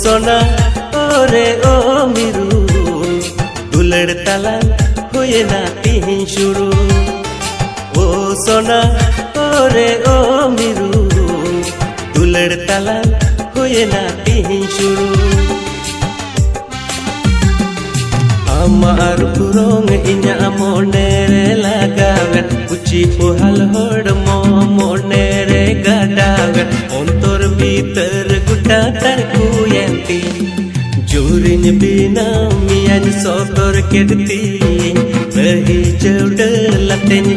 सोना ओरे ओ मिरू दुलड़ तला होए ना तीन शुरू ओ सोना ओरे ओ मिरू दुलड़ तला होए ना तीन शुरू Amar kurong inya monere lagawen uci puhal hod monere gadawen ontor biter guda tarku yanti jurin bina mian sotor kedti rahi jaude laten